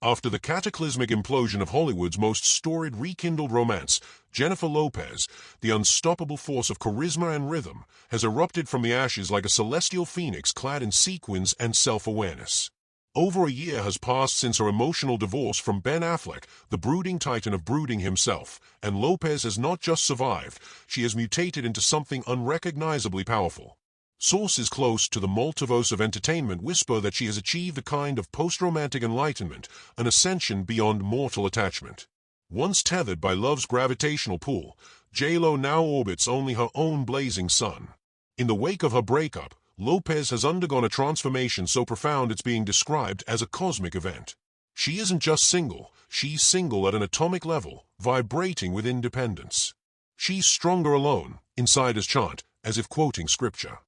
After the cataclysmic implosion of Hollywood's most storied rekindled romance, Jennifer Lopez, the unstoppable force of charisma and rhythm, has erupted from the ashes like a celestial phoenix clad in sequins and self-awareness. Over a year has passed since her emotional divorce from Ben Affleck, the brooding titan of brooding himself, and Lopez has not just survived, she has mutated into something unrecognizably powerful. Sources close to the multiverse of entertainment whisper that she has achieved a kind of post-romantic enlightenment, an ascension beyond mortal attachment. Once tethered by love's gravitational pull, J.Lo now orbits only her own blazing sun. In the wake of her breakup, Lopez has undergone a transformation so profound it's being described as a cosmic event. She isn't just single, she's single at an atomic level, vibrating with independence. She's stronger alone, insiders chant, as if quoting scripture.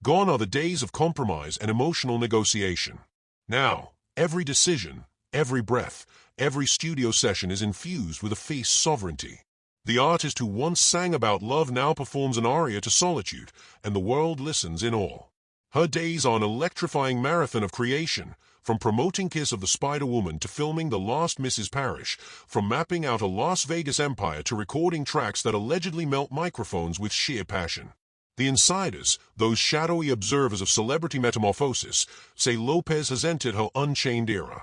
Gone are the days of compromise and emotional negotiation. Now, every decision, every breath, every studio session is infused with a faith's sovereignty. The artist who once sang about love now performs an aria to solitude, and the world listens in awe. Her days are an electrifying marathon of creation, from promoting Kiss of the Spider-Woman to filming The Last Mrs. Parrish, from mapping out a Las Vegas empire to recording tracks that allegedly melt microphones with sheer passion. The insiders, those shadowy observers of celebrity metamorphosis, say Lopez has entered her unchained era.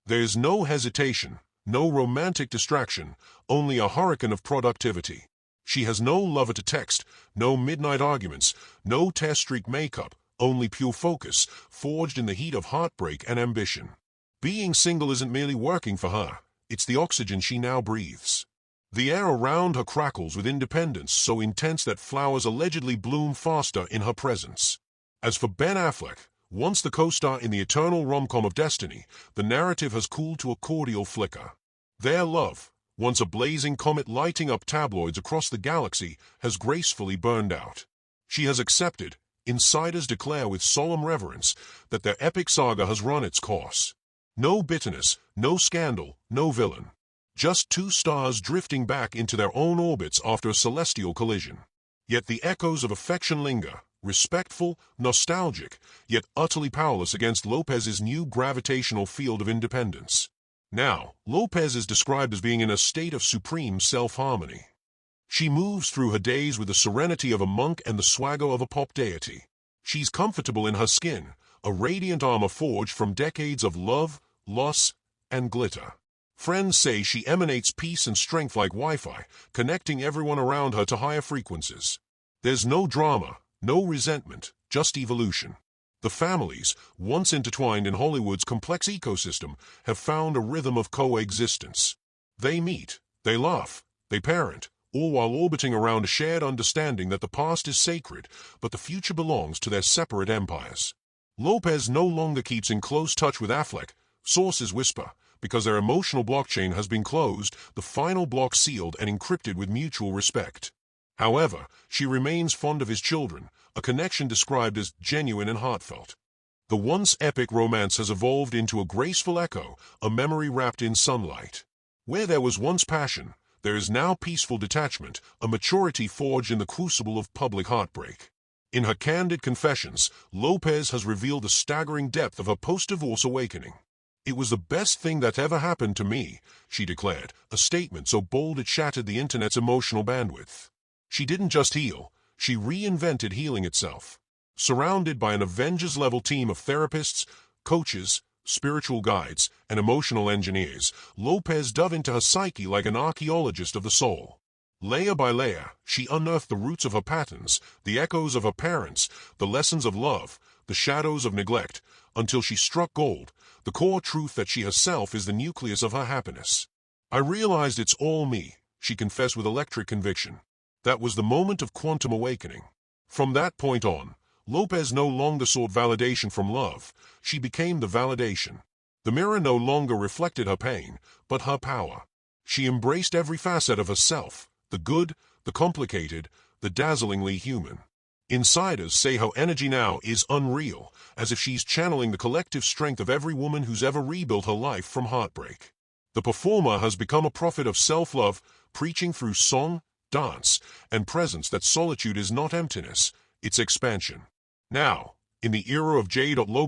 There's no hesitation, no romantic distraction, only a hurricane of productivity. She has no lover to text, no midnight arguments, no test-streak makeup, only pure focus, forged in the heat of heartbreak and ambition. Being single isn't merely working for her, it's the oxygen she now breathes. The air around her crackles with independence so intense that flowers allegedly bloom faster in her presence. As for Ben Affleck, once the co-star in the eternal rom-com of destiny, the narrative has cooled to a cordial flicker. Their love, once a blazing comet lighting up tabloids across the galaxy, has gracefully burned out. She has accepted, insiders declare with solemn reverence, that their epic saga has run its course. No bitterness, no scandal, no villain. Just two stars drifting back into their own orbits after a celestial collision. Yet the echoes of affection linger, respectful, nostalgic, yet utterly powerless against Lopez's new gravitational field of independence. Now, Lopez is described as being in a state of supreme self-harmony. She moves through her days with the serenity of a monk and the swagger of a pop deity. She's comfortable in her skin, a radiant armor forged from decades of love, loss, and glitter. Friends say she emanates peace and strength like Wi-Fi, connecting everyone around her to higher frequencies. There's no drama, no resentment, just evolution. The families, once intertwined in Hollywood's complex ecosystem, have found a rhythm of coexistence. They meet, they laugh, they parent, all while orbiting around a shared understanding that the past is sacred, but the future belongs to their separate empires. Lopez no longer keeps in close touch with Affleck, sources whisper, because their emotional blockchain has been closed, the final block sealed and encrypted with mutual respect. However, she remains fond of his children, a connection described as genuine and heartfelt. The once epic romance has evolved into a graceful echo, a memory wrapped in sunlight. Where there was once passion, there is now peaceful detachment, a maturity forged in the crucible of public heartbreak. In her candid confessions, Lopez has revealed the staggering depth of her post-divorce awakening. "It was the best thing that ever happened to me," she declared, a statement so bold it shattered the internet's emotional bandwidth. She didn't just heal, she reinvented healing itself. Surrounded by an Avengers-level team of therapists, coaches, spiritual guides, and emotional engineers, Lopez dove into her psyche like an archaeologist of the soul. Layer by layer, she unearthed the roots of her patterns, the echoes of her parents, the lessons of love, the shadows of neglect, until she struck gold, the core truth that she herself is the nucleus of her happiness. "I realized it's all me," she confessed with electric conviction. That was the moment of quantum awakening. From that point on, Lopez no longer sought validation from love, she became the validation. The mirror no longer reflected her pain, but her power. She embraced every facet of herself, the good, the complicated, the dazzlingly human. Insiders say her energy now is unreal, as if she's channeling the collective strength of every woman who's ever rebuilt her life from heartbreak. The performer has become a prophet of self-love, preaching through song, dance, and presence that solitude is not emptiness, it's expansion. Now, In the era of J.Lo,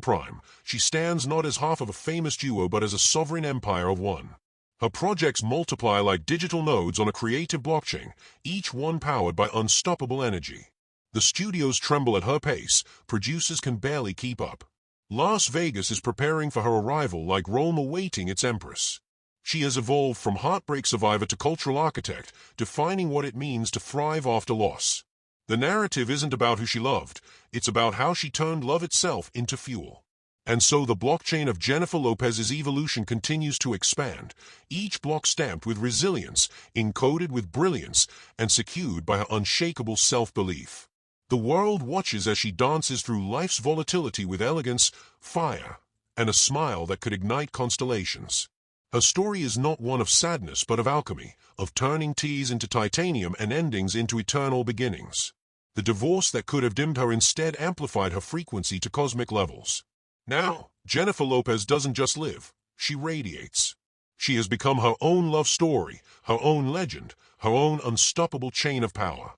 she stands not as half of a famous duo but as a sovereign empire of one. Her projects multiply like digital nodes on a creative blockchain, each one powered by unstoppable energy. The studios tremble at her pace, producers can barely keep up. Las Vegas is preparing for her arrival like Rome awaiting its empress. She has evolved from heartbreak survivor to cultural architect, defining what it means to thrive after loss. The narrative isn't about who she loved, it's about how she turned love itself into fuel. And so the blockchain of Jennifer Lopez's evolution continues to expand, each block stamped with resilience, encoded with brilliance, and secured by her unshakable self-belief. The world watches as she dances through life's volatility with elegance, fire, and a smile that could ignite constellations. Her story is not one of sadness but of alchemy, of turning tears into titanium and endings into eternal beginnings. The divorce that could have dimmed her instead amplified her frequency to cosmic levels. Now, Jennifer Lopez doesn't just live, she radiates. She has become her own love story, her own legend, her own unstoppable chain of power.